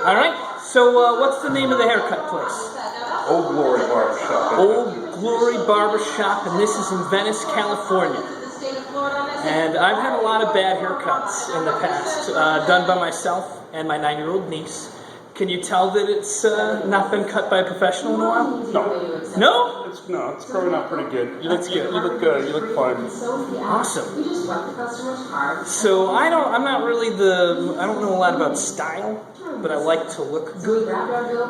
All right. So, what's the name of the haircut place? Old Glory Barbershop. Old Glory Barbershop, and this is in Venice, California. And I've had a lot of bad haircuts in the past, done by myself and my 9-year-old niece. Can you tell that it's not been cut by a professional in a while? No. No? It's growing out pretty good. That's good. You look good. You look fine. Awesome. So I don't know a lot about style, but I like to look good.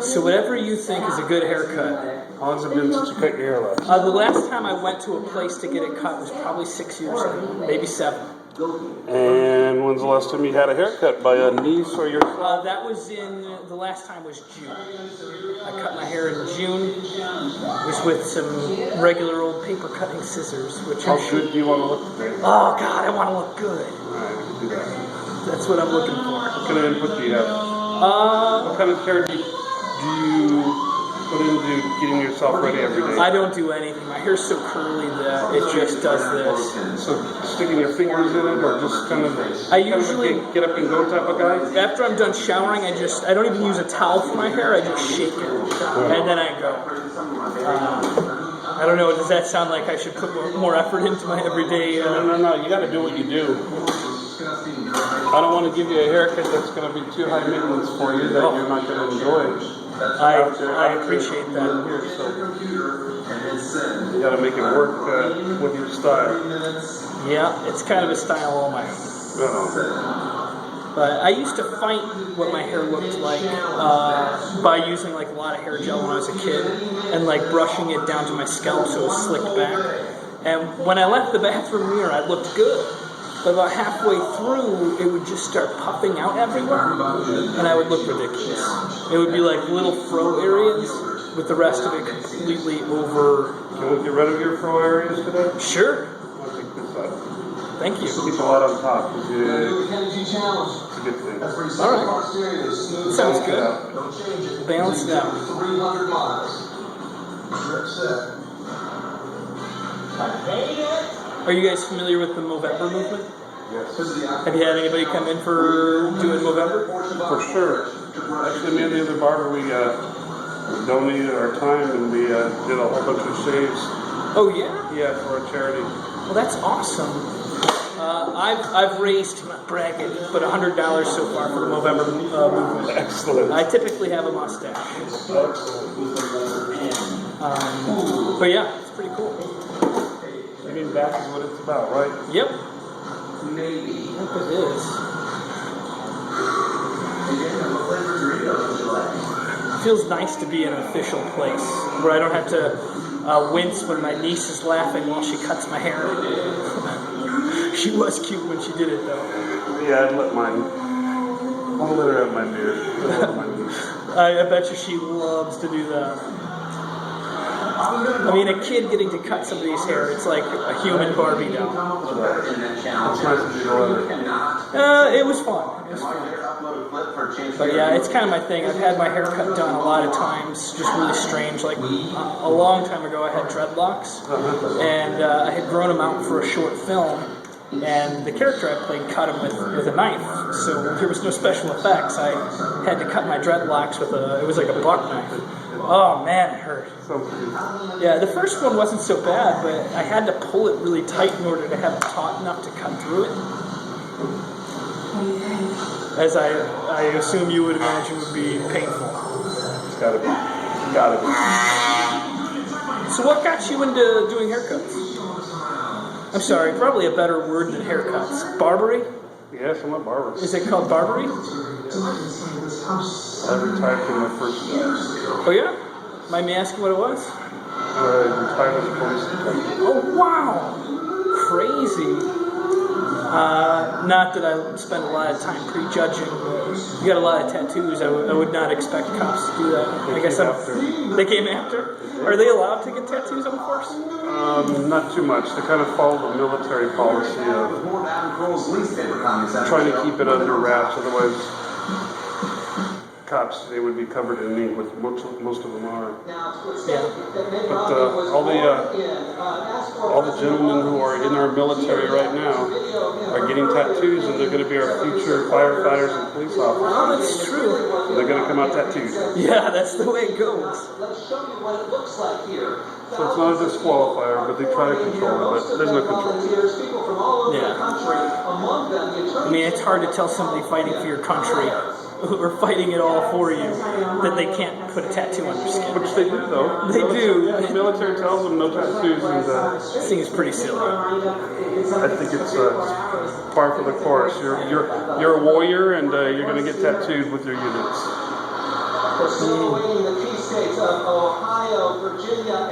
So whatever you think is a good haircut. How long has it been since you cut your hair last? The last time I went to a place to get it cut was probably 6 years ago, maybe 7. And when's the last time you had a haircut by a niece or yourself? That was the last time was June. I cut my hair in June. It was with some regular old paper cutting scissors. How good do you want to look today? Oh God, I want to look good. Alright, do that. That's what I'm looking for. What kind of input do you have? What kind of care do you put into getting yourself ready every day? I don't do anything. My hair's so curly that it just does this. So sticking your fingers in it, or just kind of I usually get up and go type of guy? After I'm done showering, I don't even use a towel for my hair. I just shake it, and then I go. I don't know. Does that sound like I should put more effort into my everyday? No. You got to do what you do. I don't want to give you a haircut that's going to be too high maintenance for you that you're not going to enjoy. I appreciate that. Here, so you got to make it work with your style. Yeah, it's kind of a style all my own. But I used to fight what my hair looked like by using like a lot of hair gel when I was a kid and like brushing it down to my scalp so it was slicked back. And when I left the bathroom mirror, I looked good. But about halfway through, it would just start puffing out everywhere, and I would look ridiculous. It would be like little fro areas, with the rest of it completely over. Can we get rid of your fro areas today? Sure. I'll take this out. Thank you. Keep a lot on top. It's a good thing. All right. Sounds good. Balance it out. Are you guys familiar with the Movember movement? Yes. Have you had anybody come in for doing Movember? For sure. Actually, me and the other barber, we donated our time and we did a whole bunch of shaves. Oh yeah? Yeah, for a charity. Well, that's awesome. I've raised, not bragging, but $100 so far for the Movember movement. Excellent. I typically have a mustache. But yeah, it's pretty cool. Giving back is what it's about, right? Yep. Maybe. Yep, it is. It feels nice to be in an official place where I don't have to wince when my niece is laughing while she cuts my hair. She was cute when she did it, though. Yeah, I'll let her have my beard. I bet you she loves to do that. I mean, a kid getting to cut somebody's hair, it's like a human Barbie doll. It's nice to enjoy it. It was fun. But yeah, it's kind of my thing. I've had my hair cut done a lot of times, just really strange. Like a long time ago, I had dreadlocks, and I had grown them out for a short film. And the character I played cut him with a knife, so there was no special effects. I had to cut my dreadlocks it was like a buck knife. Oh man, it hurt. Yeah, the first one wasn't so bad, but I had to pull it really tight in order to have it taut enough to cut through it. As I assume you would imagine would be painful. It's gotta be. Gotta be. So what got you into doing haircuts? I'm sorry, probably a better word than haircuts. Barbary? Yes, I'm a barber. Is it called Barbary? I retired from my first job. Oh yeah? Mind me asking what it was? I retired as a police detective. Oh wow! Crazy. Not that I spend a lot of time prejudging, but you got a lot of tattoos. I would not expect cops to do that. They came after? Are they allowed to get tattoos on the force? Not too much. They kind of follow the military policy of trying to keep it under wraps, otherwise cops, they would be covered in ink, with most of them are. Yeah. But all the gentlemen who are in our military right now are getting tattoos, and they're going to be our future firefighters and police officers. Oh, that's true. They're going to come out tattooed. Yeah, that's the way it goes. So it's not a disqualifier, but they try to control it, but there's no control. Yeah. I mean, it's hard to tell somebody fighting for your country or fighting it all for you that they can't put a tattoo on their skin. Which they do, though. They do. Yeah, the military tells them no tattoos, and This thing is pretty silly. I think it's par for the course. You're a warrior, and you're going to get tattooed with your units.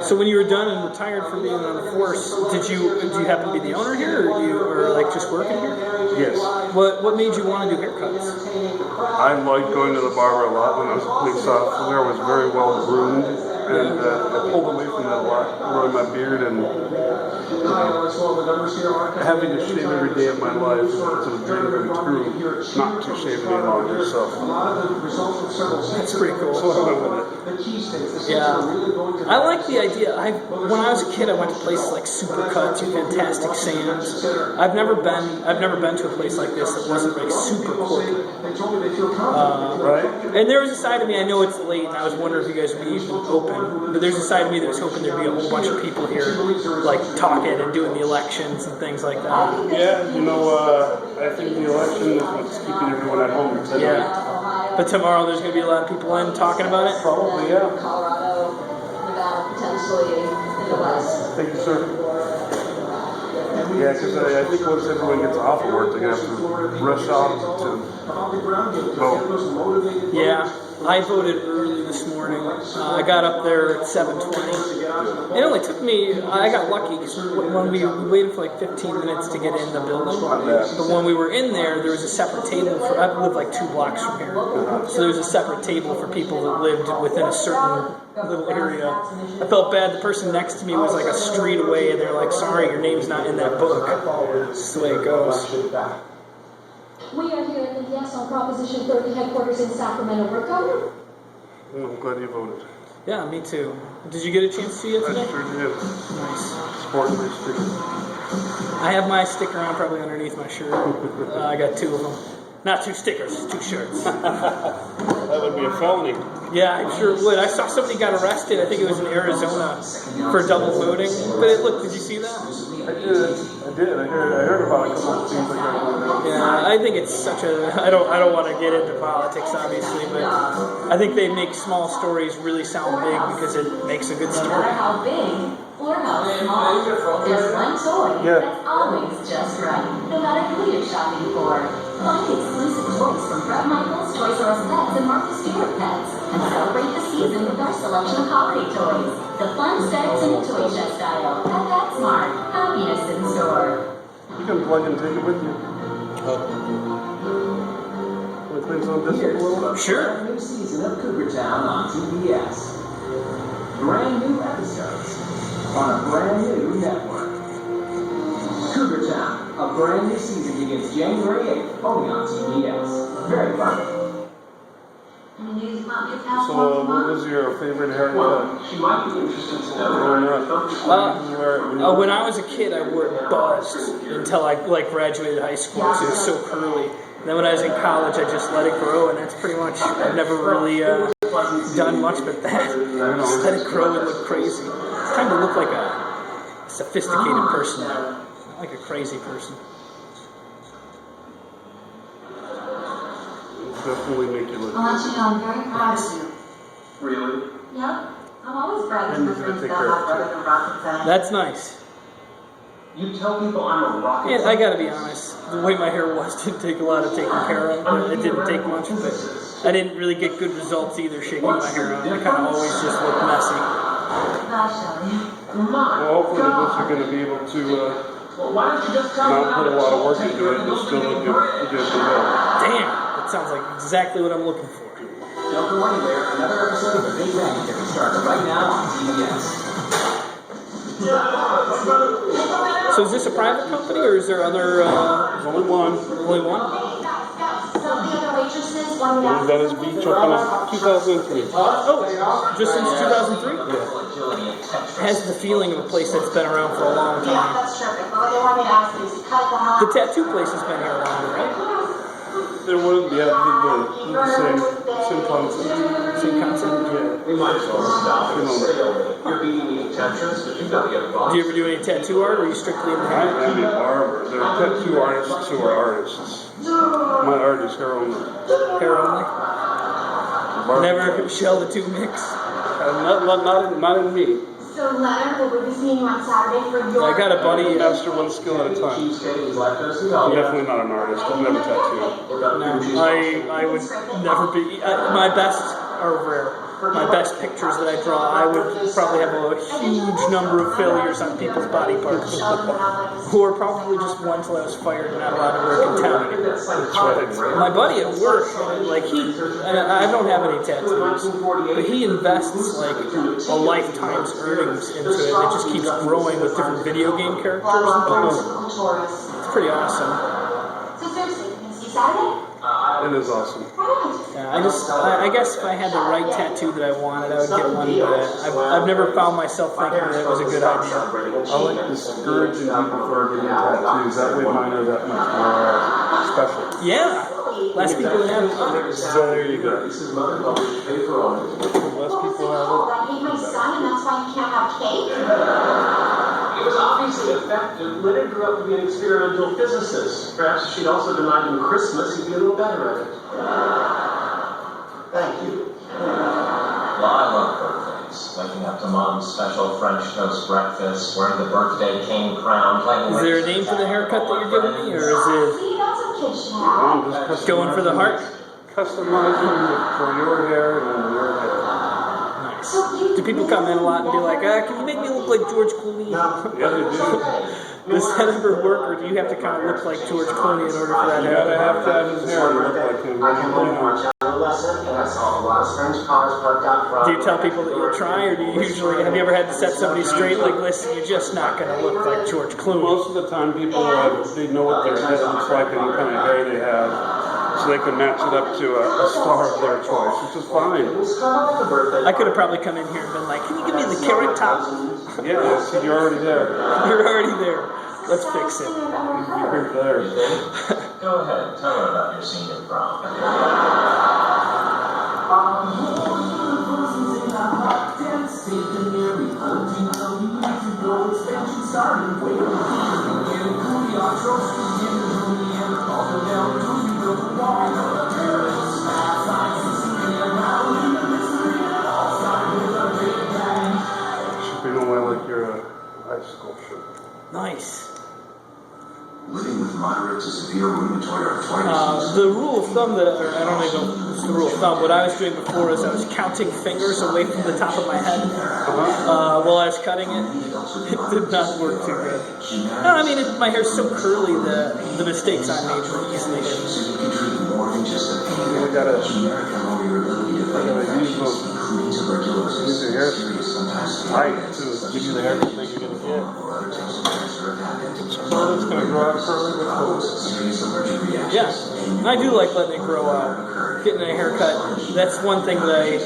So when you were done and retired from being on the force, did you happen to be the owner here, or like just working here? Yes. What made you want to do haircuts? I liked going to the barber a lot when I was a police officer. I was very well groomed, and I pulled away from that a lot, growing my beard and having to shave every day of my life. It's a dream come true not to shave any longer. So That's pretty cool. so I went with it. Yeah, I like the idea. When I was a kid, I went to places like Supercuts or Fantastic Sands. I've never been to a place like this that wasn't like super corporate. Right? And there was a side of me, I know it's late, and I was wondering if you guys would be even open, but there's a side of me that was hoping there'd be a whole bunch of people here, like talking and doing the elections and things like that. Yeah, I think the election is what's keeping everyone at home. Yeah. But tomorrow there's going to be a lot of people in talking about it? Probably, yeah. Colorado, Nevada, potentially in the West. Thank you, sir. Yeah, because I think once everyone gets off of work, they're going to have to rush off to vote. Yeah, I voted early this morning. I got up there at 7:20. It only took me, I got lucky because when we waited for like 15 minutes to get in the building, but when we were in there was a separate table for, I live like 2 blocks from here, so there was a separate table for people that lived within a certain little area. I felt bad, the person next to me was like a street away and they're like, sorry, your name's not in that book. It's just the way it goes. We are here at the Yes on Proposition 30 headquarters in Sacramento. We're coming. I'm glad you voted. Yeah, me too. Did you get a chance to see it I today? sure did. Nice. Sporting my sticker. I have my sticker on probably underneath my shirt. I got 2 of them. Not 2 stickers, 2 shirts. That would be a felony. Yeah, I sure would. I saw somebody got arrested. I think it was in Arizona for double voting. But did you see that? I did. I heard about a couple of things like that. Yeah, I think it's such a. I don't want to get into politics, obviously, but I think they make small stories really sound big because it makes a good No story. matter how big or how small, there's one toy that's always just right, no matter who you're shopping for. Find exclusive toys from Fred Michaels, Toys R Us Pets, and Martha Stewart Pets, and celebrate the season with our selection of holiday toys. The fun starts in the toy chest aisle at PetSmart. Happiness in store. You can plug and take it with you. Want to clean some of this up a little bit? Sure. New season of Cougar Town on TBS. Brand new episodes on a brand new network. Cougar Town, a brand new season begins January 8th, only on TBS. Very fun. So, what was your favorite haircut? She might be interested to Growing up. When I was a kid, I wore it buzzed until I graduated high school because it was so curly. And then when I was in college, I just let it grow, and that's pretty much. I've never really done much but that. Just let it grow and look crazy. It's trying to look like a sophisticated person now, not like a crazy person. Definitely make you look. I want you to know I'm very proud of you. Really? Yep. I'm always proud And of he's my gonna friends take that care of have it, brother and rocket science. That's nice. You tell people I'm a rocket And I gotta be honest, the way my hair was didn't take a lot of taking care of. It didn't take much, but I didn't really get good results either shaking my hair out. I kind of always just looked messy. Gosh, Ellie. Well, hopefully this you're going to be able to Well, why don't you just tell me not put a lot of work into it and still look good to go. Damn, that sounds like exactly what I'm looking for. Don't go anywhere. Another episode of The Big Bang Theory starts right now on TBS. So is this a private company or is there other? There's only one. Only one? Some of the other waitresses Venice Beach opened in 2003. Oh, just since 2003? Yeah. Has the feeling of a place that's been around for a long Yeah, time. that's terrific. But what they want me to ask you is cut the hot. The tattoo place has been here longer, right? There wouldn't be the same concept. Same concept? Yeah. We might as well stop and say, you're beating Tetris, but you gotta get a box. Do you ever do any tattoo art, or are you strictly in the I hair? am a barber. There are tattoo artists who are artists. My art is hair only. Hair only? Barber. Never shall the two mix. Not in me. So, Leonard, will we be seeing you on Saturday for your... I got a buddy. Master one skill at a time. I'm definitely not an artist. I've never tattooed. No, I would never be. My best are rare. My best pictures that I draw, I would probably have a huge number of failures on people's body parts. Or probably just one till I was fired and not allowed to work in town. That's right. My buddy at work, like I don't have any tattoos, but he invests like a lifetime's earnings into it. It just keeps growing with different video game characters and things. It's pretty awesome. So, seriously, you can see Saturday? It is awesome. Yeah, I guess if I had the right tattoo that I wanted, I would get one, but I've never found myself thinking that it was a good idea. I like discouraging people for getting tattoos. That way mine are that much more special. Yeah, less people that have it. So there you go. This is mother published paper on it. Less people have I hate my son, and that's why he can't have cake? It was obviously effective. Leonard grew up to be an experimental physicist. Perhaps if she'd also denied him Christmas, he'd be a little better at it. Thank you. Well, I love birthdays. Waking up to mom's special French toast breakfast, wearing the birthday cane crown, playing Is there a name for the haircut that you're giving me, or is See, that's what kids should have. it going for the heart? Customizing for your hair and your hair. Nice. Do people come in a lot and be like, can you make me look like George Clooney? Yeah, they do. Does that ever work, or do you have to kind of look like George Clooney in order for that to You gotta happen? have to have his hair and look like him. I can watch a lesson, and I saw a lot of French cars parked out front. Do you tell people that you'll try, or do you usually, have you ever had to set somebody straight, like, listen, you're just not going to look like George Clooney? Most of the time, people they know what their head looks like and what kind of hair they have, so they can match it up to a star of their choice, which is fine. I could have probably come in here and been like, can you give me the carrot top? Yeah, see, you're already there. You're already there. Let's fix it. You're there. Go ahead, tell her about your senior prom. Should be no way like you're a ice sculpture. Nice. Living with moderate to severe rheumatoid arthritis. The rule of thumb that, or I don't even know if it's the rule of thumb, what I was doing before is I was counting fingers away from the top of my head while I was cutting it. It did not work too good. No, I mean, my hair's so curly that the mistakes I made were easily hidden. So you can treat more than just a pain. We gotta Generic can lower your ability to fight infections, including tuberculosis. use your hair Serious, sometimes tight to give you the haircut that you're gonna get. or other types of cancer have happened. So it's gonna grow out curly with holes. Serious allergic reactions. Yeah, and I do like letting it grow out. Getting a haircut, that's one thing that I'm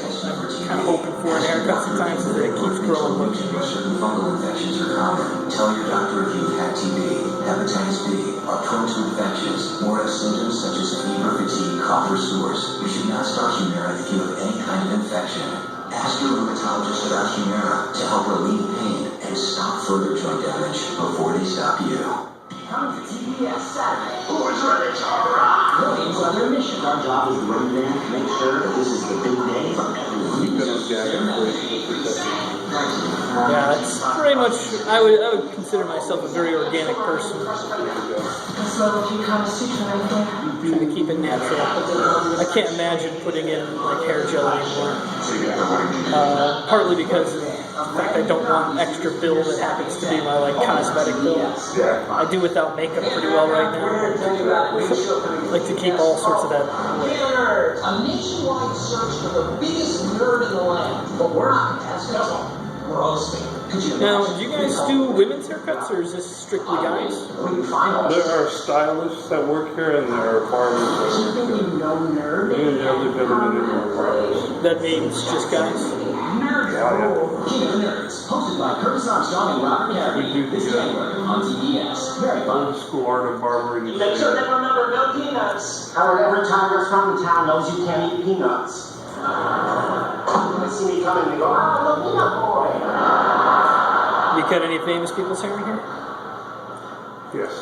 kind of hoping for in a haircut sometimes, is that it keeps growing looking. Certain fungal infections are common. Tell your doctor if you've had TB, hepatitis B, are prone to infections, or have symptoms such as fever, fatigue, cough, or sores. You should not start Humira if you have any kind of infection. Ask your rheumatologist about Humira to help relieve pain and stop further joint damage before they stop you. Come to TBS Saturday. Who's ready to rock? Millions on their mission. Our job is to run there, make sure that this is the big day for everyone. You've been on jacket Yeah, that's pretty much, I would consider myself a very organic person. This little few Kamasutra right there. Trying to keep it natural. I can't imagine putting in like hair gel anymore. Partly because of the fact I don't want extra bill that happens to be my like cosmetic bill. I do without makeup pretty well right now. I like to keep all sorts of that away. A nationwide search for the biggest nerd in the land. But we're not. Ask us all. grows me. Could you Now, imagine? do you guys do women's haircuts, or is this strictly guys? Where you find all There this? are stylists that work here, and there are barbers that work here. nerd. Me and the other gentleman are barbers. That means just guys? Yeah. King of the Nerds, hosted by Curtis Armstrong and Robert Carey. This January on TBS. Very fun. Old school art of barbering. Make sure they remember no peanuts. Howard, every Thai restaurant in town knows you can't eat peanuts. When they see me coming, they go, ah, the peanut boy. You cut any famous people's hair in here? Yes.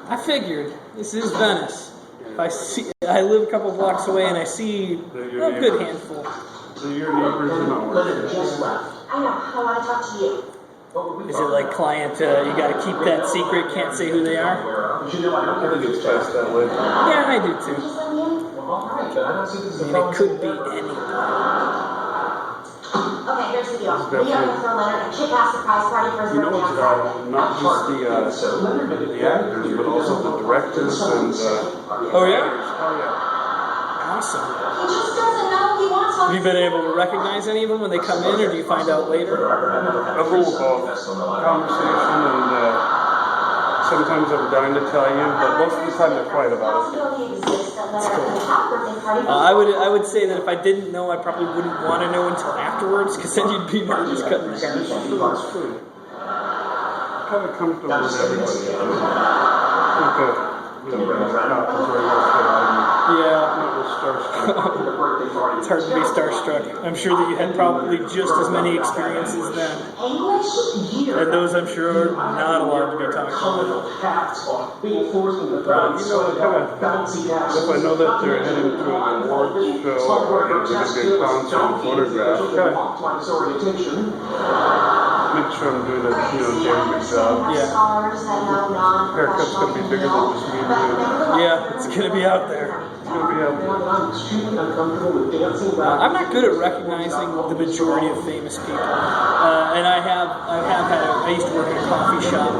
I figured. This is Venice. I live a couple blocks away and I see a good handful. So your neighbors are not Leonard working. just left. I know. I want to talk to you. Is it like client, you gotta keep that secret, can't say who they are? I think it's past that way. Yeah, I do too. Just let me in. Alright, but I don't see this I as mean, it could be anything. Okay, here's the deal. We are going to throw Leonard a kick-ass surprise party for his You know, birthday on Saturday. not just the actors, but also the directors and Oh yeah? Oh yeah. Awesome. He just doesn't know he wants one. Have you been able to recognize any of them when they come in, or do you find out later? A little conversation and sometimes I'm dying to tell you, but most of the time they're quiet about it. Possibility exists that Leonard could have a birthday party. I would say that if I didn't know, I probably wouldn't want to know until afterwards, because then you'd be nervous cutting the hair. That's true. Kind of comfortable with everybody. Okay. Can you bring it around? Not very much get out of me. Yeah, Not real starstruck. it's hard to be starstruck. I'm sure that you had probably just as many experiences then. English? And those, I'm sure, are not allowed to be talked about. colorful hats on being forced in the Well, you know, bouncy hats. if I know that they're heading to an awards show or they're going to be a concert and photograph, orientation. make sure I'm doing a damn good job. Yeah. Scholars that know Haircut's going to be bigger than just me and you. Yeah, it's gonna be out there. It's going to be out there. I'm extremely uncomfortable with dancing around. I'm not good at recognizing the majority of famous people, and I used to work in a coffee shop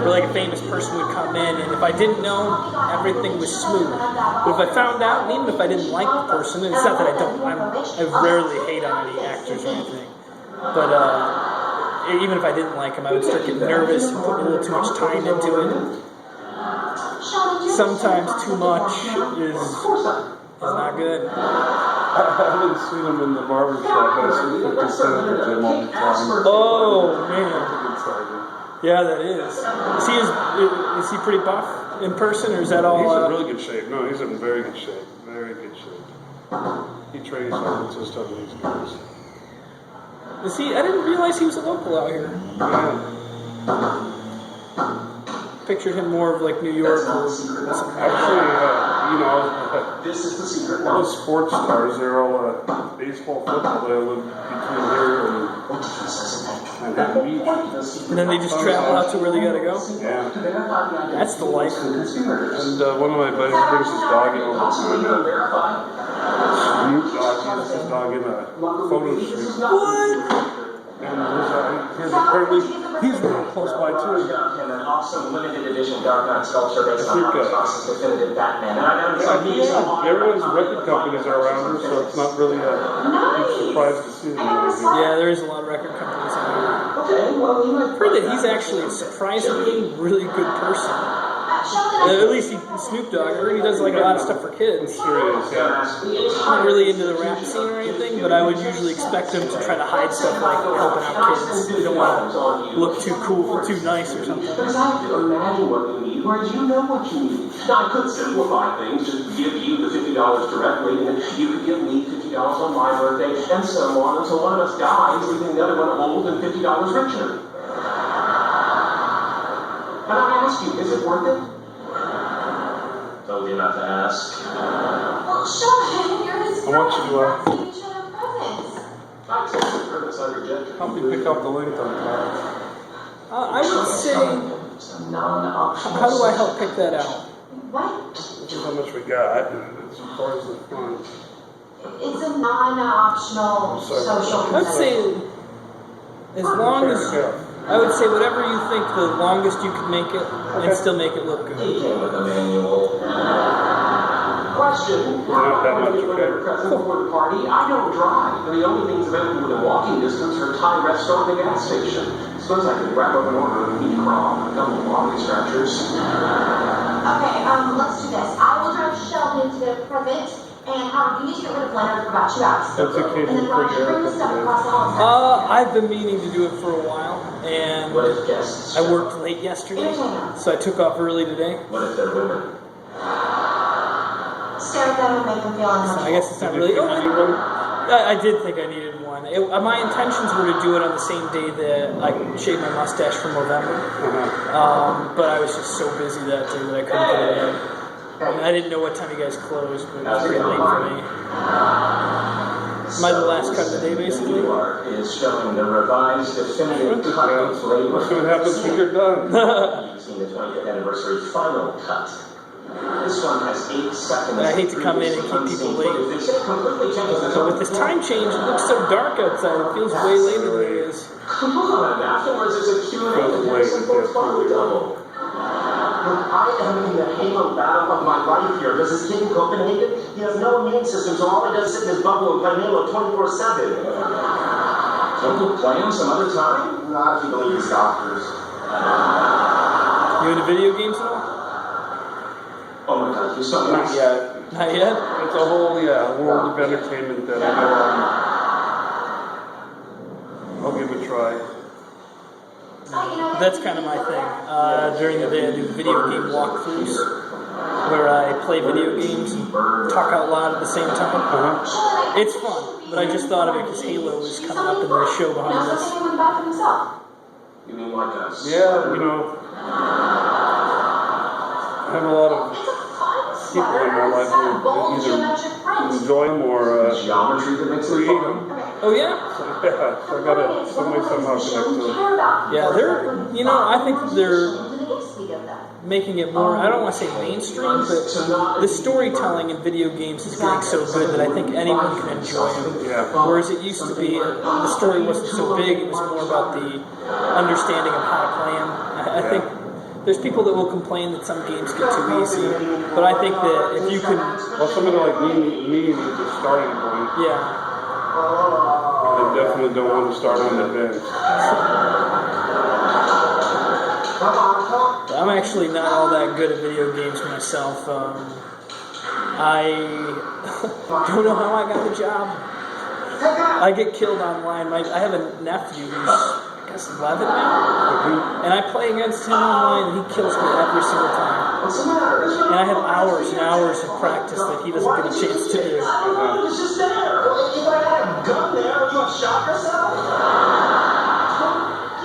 where like a famous person would come in, and if I didn't know, everything was smooth. But if I found out, and even if I didn't like the person, and it's not that I rarely hate on any actors or anything, but even if I didn't like them, I would start getting nervous and put a little too much time into it. Sometimes too much is not good. I haven't seen him in the barber shop, but I see 50 Cent at the gym all the time. Oh man. That's exciting. Yeah, that is. Is he pretty buff in person, or is that all? He's in really good shape. No, he's in very good shape. Very good shape. He trains hard to stuff these guys. Is he? I didn't realize he was a local out here. Yeah. Pictured him more of like New York or something. Actually, This is the secret. all the sports stars, they're all baseball, football. They live between here and Manhattan Beach. And then they just travel out to where they gotta go. Yeah. That's the life. And one of my buddies brings his dog in all the time. Snoop Dogg uses his dog in a photo shoot. What? And he's real close by too. And an awesome limited edition Dark Knight sculpture based on Mark Fox's definitive Batman. And I know Everyone's record companies are around here, so it's not really a big surprise to see them. Yeah, there is a lot of record companies out here. Okay, well, you might. I've heard that he's actually a surprisingly really good person. At least Snoop Dogg. I heard he does like a lot of stuff for kids. Sure is, yeah. I'm not really into the rap scene or anything, but I would usually expect him to try to hide stuff like helping out kids. You don't want to look too cool, too nice or something. Because I have to imagine what you need, whereas you know what you need. Now, I could simplify things, just give you the $50 directly, and then you could give me $50 on my birthday, and so on, until one of us dies, leaving the other one old and $50 richer. And I ask you, is it worth it? told you not to ask. Well, Sean, you're his I want you to, friend. Each other presents. I accept the premise, I reject it. help me pick up the length on top. I would say, It's a non-optional. how do I help pick that out? What? This is how much we got. As far as the fun. It's a non-optional social I would say, as long as, I would say whatever you think the longest you could make it, and still make it look He good. came with a manual. question. Not that much, When okay. you're present before the party, I don't drive. The only things available within walking distance are Thai restaurant and a gas station. Suppose I could wrap up an order of meat crawl, a couple of body stretchers. Okay, let's do this. I will drive Sheldon to the present, and you need to get rid of Leonard for about 2 hours. That's okay And then for Roger, bring the stuff across the hall. I've been meaning to do it for a while, and What if guests? I worked late yesterday, so I took off early today. What if they're women? Stare at them and make them feel So uncomfortable. I guess it's not really. I did think I needed one. My intentions were to do it on the same day that I shaved my mustache for Movember, but I was just so busy that day that I couldn't get it in. And I didn't know what time you guys closed, but it was pretty late for me. Am I the last cut of the day, basically? Is showing the revised definitive cut of flavor. We'll see what happens when you're done. You've seen the 20th anniversary final cut. This one has 8 seconds. I hate to come in and keep people late. So with this time change, it looks so dark outside. It feels way later than it is. Come on, afterwards it's a Q&A Feels late, and simple fun double. I am in the halo battle of my life here. Does this kid in Copenhagen? He has no immune system, so all he does is sit in his bubble and play Halo 24/7. Don't we play him some other time? Not if you believe these doctors. You into video games at all? Oh my god, you're so Not nice. yet. Not yet? It's a whole world of entertainment that I know I'll give a try. That's kind of my thing. During the day, I do video game walkthroughs, where I play video games and talk out loud at the same time. It's fun, but I just thought of it because Halo is coming up in the show behind this. You mean like us? Yeah, I have a lot of people in my life who either enjoy them or Geometry that makes it create fun. them. Oh yeah? Yeah, so I gotta somehow connect to them. Yeah, I think they're making it more, I don't want to say mainstream, but the storytelling in video games is getting so good that I think anyone can enjoy them. Yeah. Whereas it used to be, the story wasn't so big, it was more about the understanding of how to play them. I think there's people that will complain that some games get too easy, but I think that if you can... Well, somebody like me needs a starting point. Yeah. I definitely don't want to start on advanced. I'm actually not all that good at video games myself. I don't know how I got the job. I get killed online. I have a nephew who's, I guess, 11 now, and I play against him online, and he kills me every single time. And I have hours and hours of practice that he doesn't get a chance to do. It was just there. If I had a gun there, would you have shot yourself?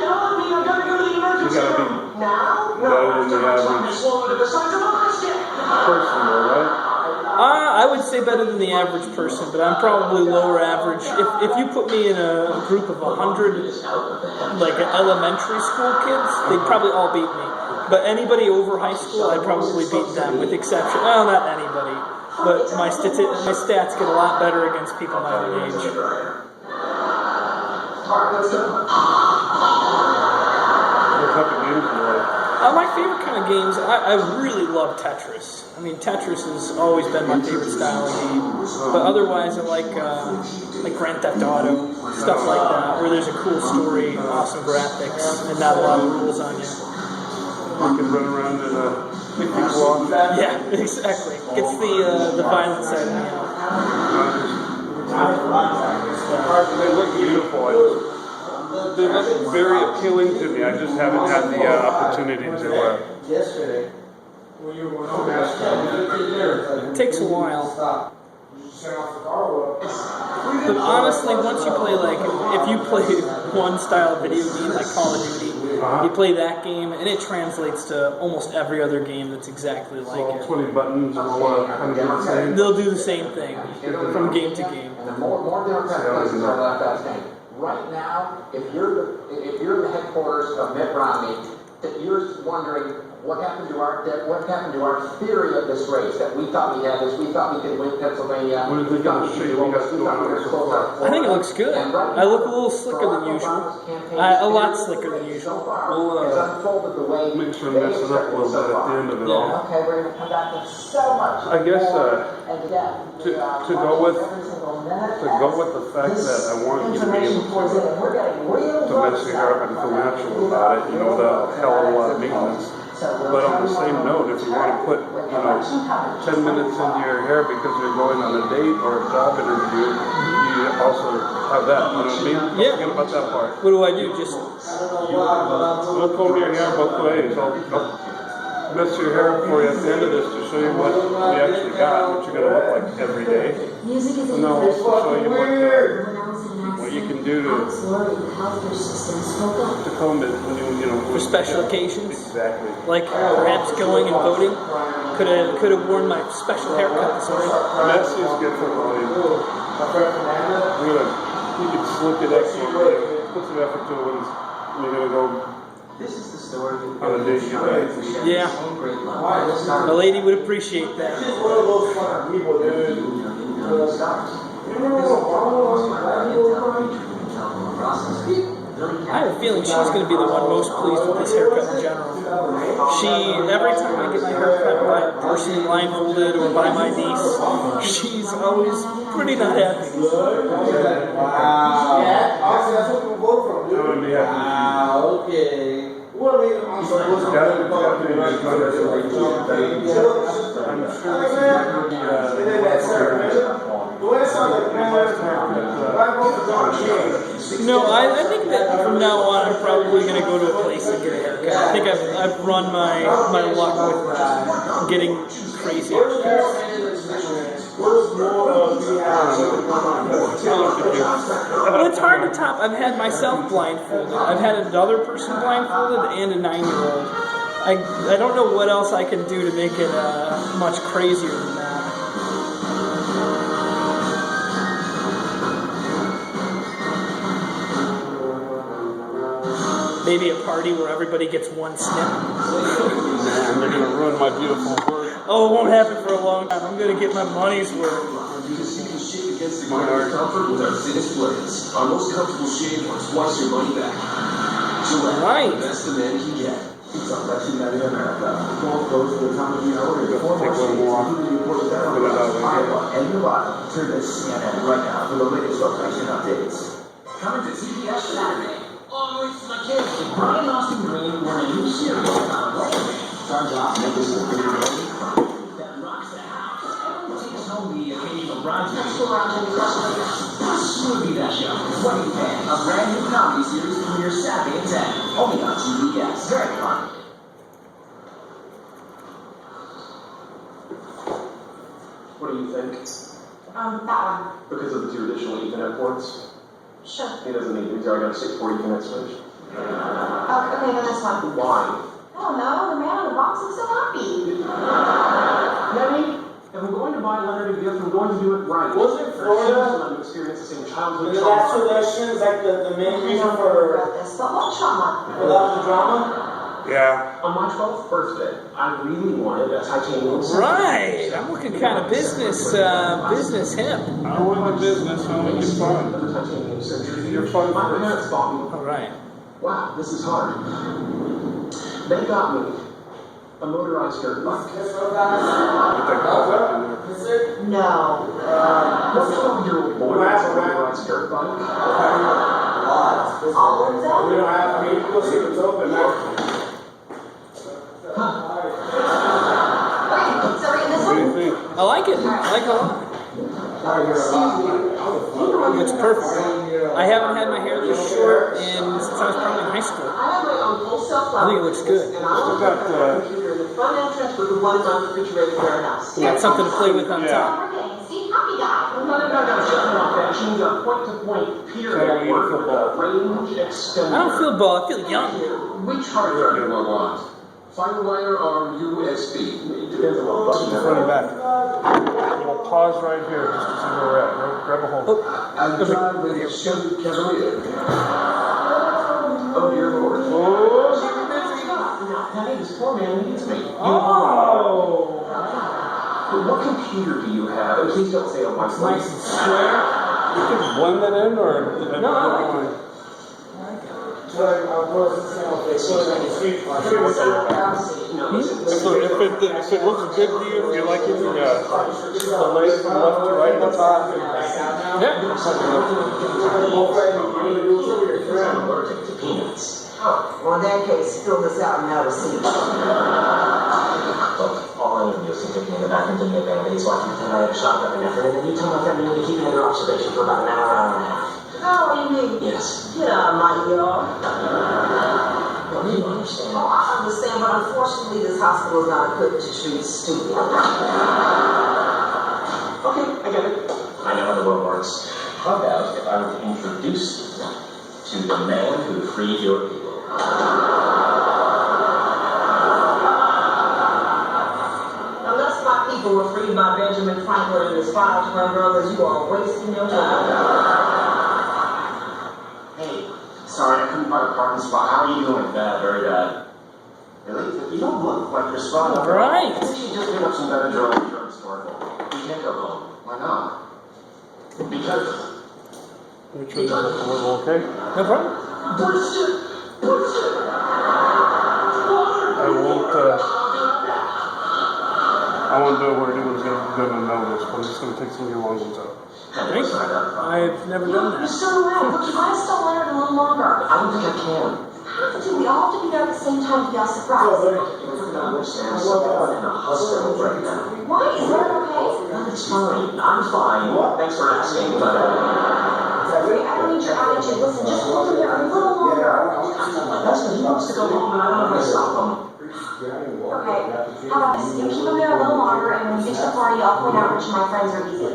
Yell at me, I gotta go to the emergency room. Now? Better than the average person, though, right? I would say better than the average person, but I'm probably lower average. If you put me in a group of 100, like elementary school kids, they'd probably all beat me. But anybody over high school, I'd probably beat them, with exception. Well, not anybody, but my stats get a lot better against people my own age. What type of games do you like? My favorite kind of games, I really love Tetris. I mean, Tetris has always been my favorite style of game. But otherwise, I like Grand Theft Auto, stuff like that, where there's a cool story, awesome graphics, and not a lot of rules on you. You can run around and pick people off. Yeah, exactly. Gets the violent side of me out. They look beautiful. They look very appealing to me. I just haven't had the opportunity to. It takes a while. But honestly, once you play, if you play one style of video game, like Call of Duty, you play that game, and it translates to almost every other game that's exactly like it. 20 buttons will kind of do the same. They'll do the same thing from game to game. And the more Democratic places are left outstanding. Right now, if you're in the headquarters of Mitt Romney, that you're wondering what happened to our theory of this race that we thought we had this? We thought we could win Pennsylvania. What do you think of the shape you got going on so far? I think it looks good. I look a little slicker than usual. A lot slicker than usual. We'll make sure to mess it up a little bit at the end of it all. Okay, we're going to come back with so much. I guess to go with the fact that I want you to be able to mess your hair up and feel natural about it, without a hell of a lot of maintenance. But on the same note, if you want to put, 10 minutes into your hair because you're going on a date or a job interview, you also have that. You know what I mean? Yeah. Forget about that part. What do I do? Just I'll comb your hair both ways. I'll mess your hair up for you at the end of this to show you what we actually got, what you're going to look like every day. And I'll also show you what you can do to comb it when for special occasions. Exactly. Like perhaps going and voting. Could have worn my special haircut this morning. Messy is good for volume. You can slick it extra. Put some effort to it when you're going to go. This is the story on a date. Yeah. The lady would appreciate that. I have a feeling she's going to be the one most pleased with this haircut in general. Every time I get my haircut by a person blindfolded or by my niece, she's always pretty not happy. Okay. No, I think that from now on I'm probably going to go to a place and get a haircut. I think I've run my luck with getting crazy. Well, it's hard to top. I've had myself blindfolded. I've had another person blindfolded and a 9-year-old. I don't know what else I can do to make it much crazier than that. Maybe a party where everybody gets one snip. Man, they're going to ruin my beautiful work. Oh, it won't happen for a long time. I'm going to get my money's worth. My comfort with our thinnest blades. Our most comfortable shave for twice your money back. Right. The best a man can get. Take one more off. And your bottom. Turn to CNN right now for the latest location updates. Coming to TBS Saturday. Brian Austin Green won a new series on starts off making some pretty that rocks the house. Takes home the occasional bridesmaid. This would be that show. Wedding Band, a brand new comedy series premieres Saturday at 10. Only on TBS. Very fun. What do you think? That one. Because of the two additional Ethernet ports? Sure. He doesn't need to. He's already got a 640 Ethernet switch. Okay, then this one. Why? I don't know. The man on the box looks so happy. Debbie, if I'm going to buy Leonard a gift, I'm going to do it right. Was it Florida? I'm experiencing childhood The trauma. last election is like the main reason for But what trauma? a lot of the drama. Yeah. On my 12th birthday, I really wanted a titanium set. Right. I'm looking kind of business hip. I don't want the business, I want to get fun. The titanium century. You're fun My first. parents bought me. All right. Wow, this is hard. They got me a motorized dirt bike. Put that call back in there. No. What 12-year-old boy has a motorized dirt bike? All of them? We don't have, I mean, you go see what's open now. Wait, sorry, this What do one? you think? I like it. I like it a lot. It's perfect. I haven't had my hair this short since I was probably in high school. I have my own wholesale I think it looks good. And I Still got computer in the front entrance with the ones on the refrigerator warehouse. Got something to play with on Yeah. top. See, happy guy. No, shut off that. She needs a point-to-point period work with a range extender. I don't feel bald. I feel young. Which hardware do I want? Firewire or USB? It depends on what button Front and back. We'll pause right here just to see where we're at. Grab a hold. I drive with a Chevy Cavalier. Oh, dear Lord. Oh, Penny, this poor man needs me. Oh! What computer do you have? And please don't say it once. Nice and square. You can blend that in, or No, I like it. If it looks good to you, if you like it, the lace from left to right at the top. Yeah. I'm allergic to peanuts. Well, in that case, fill this out and have a seat. Look, all I need to do is to take me in the back and give me a band-aid so I can pretend I had a shotgun and effort, and then you tell my family to keep me under observation for about an hour, hour and a half. Oh, you mean? Yes. Get out of my yard. Well, you understand. Oh, I understand, but unfortunately, this hospital is not equipped to treat stupid. Okay, I get it. I know how the world works. How about if I were to introduce you to the man who freed your people? Unless my people were freed by Benjamin Franklin and his 5 twin brothers, you are wasting your time. Hey, sorry, I couldn't find a parking spot. How are you doing? Bad, very bad. Really? You don't look like you're spotted. All right. I think you just pick up some Benadryl at the drugstore. We can't go home. Why not? Because. Make sure that's a little okay. No problem. Bullshit! Bullshit! I won't do it where anyone's gonna know this, but I'm just gonna take some of your long ones out. Thank you. I've never done You're that. still around. Look, you might still learn it a little longer. I don't think I can. Have to. We all have to be there at the same time to be all surprised. You don't understand something. I'm in a hospital right now. Why? Is that okay? Well, it's fine. I'm fine. Thanks for asking, but Sorry, I don't need your attitude. Listen, just hold him there a little longer. my husband, he wants to go home, and I don't want to stop him. Okay. How about this? You keep him there a little longer, and when you get to the party, I'll point out which of my friends are easy.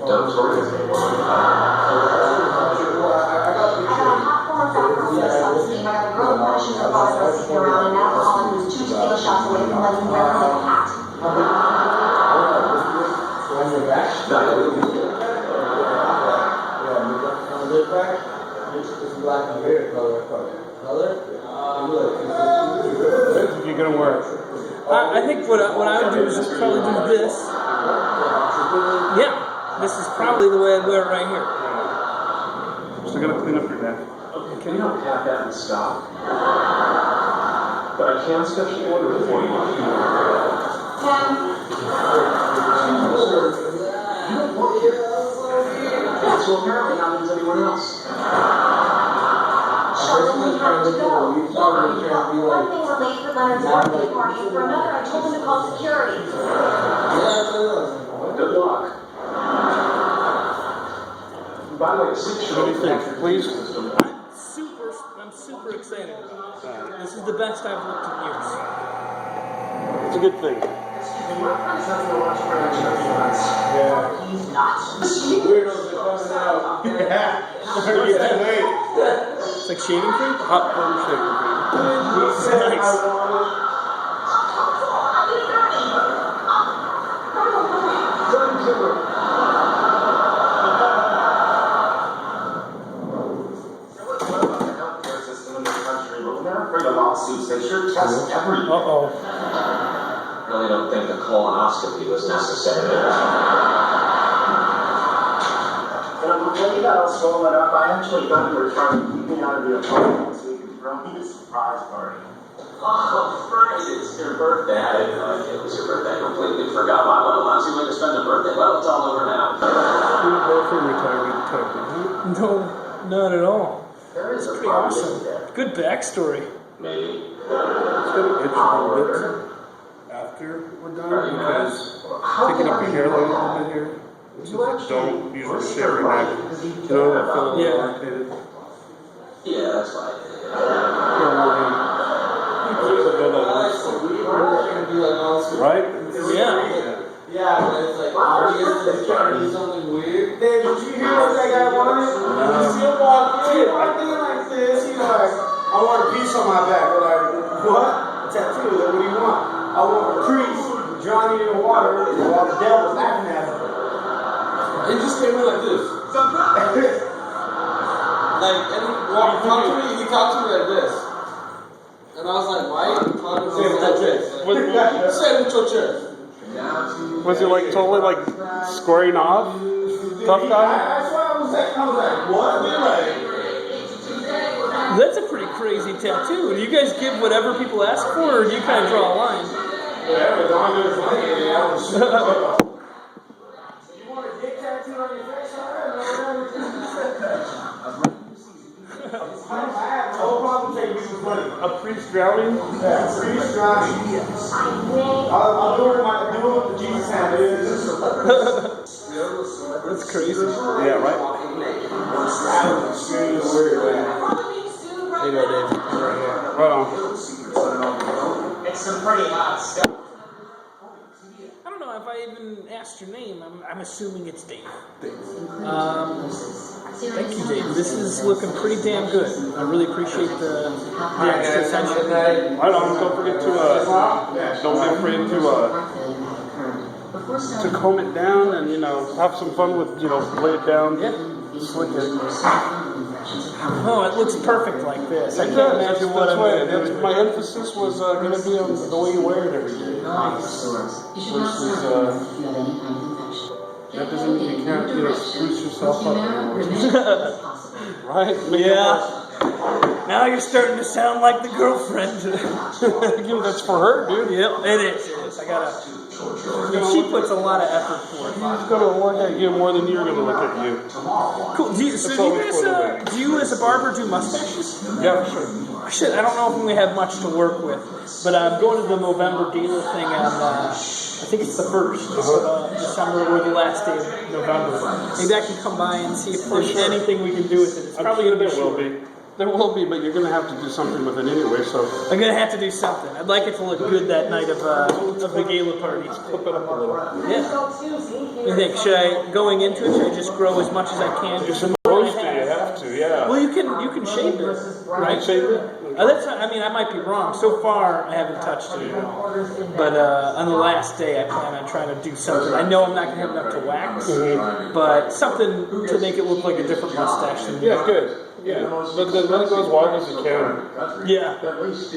Don't torture me. I got a hot former fat girl for the Suns team. I got a girl who punishes her boss by sitting around, and an alcoholic who's 2 tequila shots away from letting me wear her little hat. You're gonna work. I think what I would do is just probably do this. Yeah. This is probably the way I'd wear it right here. Still gotta clean up your neck. Okay, we don't have that in stock. But I can special order it for you. You don't work here. Yeah, so apparently not as anyone else. Sheldon, we have to go. For one thing, we're late for Leonard's birthday party, and for another, I told him to call security. Good luck. By the way, 6 What do you think? Please? I'm super excited about it. This is the best I've looked in years. It's a good thing. My friends have to watch furniture once. He's nuts. Weirdos are coming out. Yeah. It's like shaving cream? Hot firm shaker. He said I Nice. wanted. Lawsuits, they sure test everything. Uh-oh. I really don't think the colonoscopy was necessary. When you got all swollen up, I actually thought you were trying to keep me out of the apartment so you could throw me a surprise party. Oh, Frank, it's your birthday. I didn't know it was your birthday. I completely forgot my one last way to spend a birthday. Well, it's all over now. You're both from retirement type, huh? No, not at all. There is It's a pretty problem, awesome. isn't there? Good backstory. Maybe. It's gonna itch a little bit after we're done because taking up your hairline a little bit here. Since I don't usually shave your neck, you know that feeling Yeah. irritated. Yeah, that's right. Right? Yeah. Yeah, but it's like, are you gonna do something weird? Dave, did you hear what that guy wanted? He'll walk in like this, he's like, I want a piece on my back. We're like, what? A tattoo, like, what do you want? I want a crease, Johnny in the water, while the devil's laughing at him. He just came in like this. Like, and he talked to me like this. And I was like, why are you talking to me like this? Say it with your chest. Was he like totally like squaring off? Tough guy? That's what I was saying. I was like, what? That's a pretty crazy tattoo. Do you guys give whatever people ask for, or do you kind of draw a line? Yeah, as long as it's like, you want a dick tattoo on your face? I have no problem taking people's money. A priest drowning? Yeah, priest drowning. I'll do it with the Jesus hand, dude. That's crazy. Yeah, right? Hey, Dave. Right on. It's some pretty hot stuff. I don't know if I even asked your name. I'm assuming it's Dave. Thank you, Dave. This is looking pretty damn good. I really appreciate the extra attention. Right on. Don't forget to don't be afraid to comb it down and have some fun with lay it down. Yeah. Slick it. Oh, it looks perfect like this. I can't imagine what I'm going to do. My emphasis was going to be on the way you wear it every day. Versus, that doesn't mean you can't, spruce yourself up anymore. Right? Yeah. Now you're starting to sound like the girlfriend. That's for her, dude. Yep, it is. I gotta. She puts a lot of effort for it. She's gonna look at you more than you're gonna look at you. Cool. Do you as a barber do mustaches? Yeah, sure. Shit, I don't know if we have much to work with, but I'm going to the Movember gala thing on, I think it's the 1st of December or the last day of November. Maybe I can come by and see if there's anything we can do with it. It's probably sure going to be there will be. There will be, but you're going to have to do something with it anyway, so... I'm going to have to do something. I'd like it to look good that night of the gala party. Flip it up a little. Yeah. What do you think? Should I, going into it, should I just grow as much as I can? You're supposed to, you have to, yeah. Well, you can shape it, right? Shape it? That's not, I might be wrong. So far, I haven't touched it at all. But on the last day, I plan on trying to do something. I know I'm not going to have enough to wax, but something to make it look like a different mustache than Yeah, good. Yeah, let it go as wide as you can. Yeah.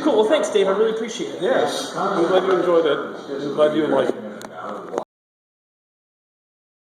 Cool. Well, thanks, Dave. I really appreciate it. Yes. I'm glad you enjoyed it. I'm glad you liked it.